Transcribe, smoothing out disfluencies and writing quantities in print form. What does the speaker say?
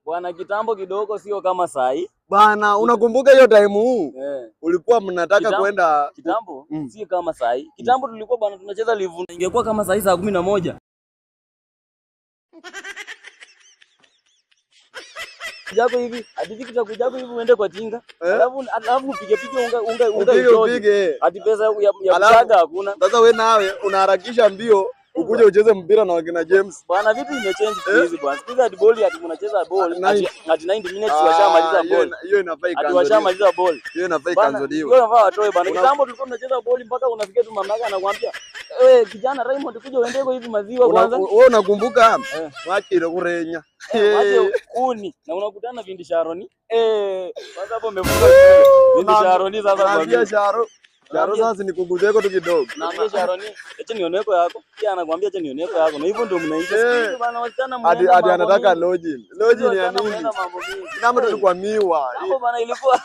Bwana kitambo kidogo sio kama sahi. Bana, unakumbuka hiyo time huu? Ulikuwa mnataka kwenda kitambo si kama sahi. Kitambo tulikuwa bwana tunacheza live ingekuwa kama sahi saa 11. Japo hivi, hadi kitakujapo hivi uende kwa tinga. Alafu upige unga upige. Hadi pesa ya kujaga hakuna. Sasa wewe nawe unaharakisha mbio ukuje ucheze mpira na wakina James. Bwana vitu imechange hizi bwana. Sikiza hadi ball hadi unacheza ball hadi 90 minutes washamaliza ball. Hiyo inafaa hadi washamaliza ball. Hiyo inafaa ikanzoliwe. Hiyo inafaa watoe bwana. Kitambo tulikuwa tunacheza ball mpaka unafikia tu mamaka anakuambia, kijana Raymond kuja uendeko hivi maziwa kwanza." Wewe unakumbuka? Wakire kurenya. Waje kuni na unakutana vindi Sharoni. Kwanza hapo umevuka vindi Sharoni sasa kwa Sharo. Sharo sasa nikuguzeko tu kidogo. Naambia Sharoni, acha nioneko yako. Pia anakuambia acha nioneko yako. Na hivyo ndio mnaisha siku bana wasichana mnaenda. Hadi anataka lodging. Lodging ni ya nini? Kama tulikwamiwa. Hapo bana ilikuwa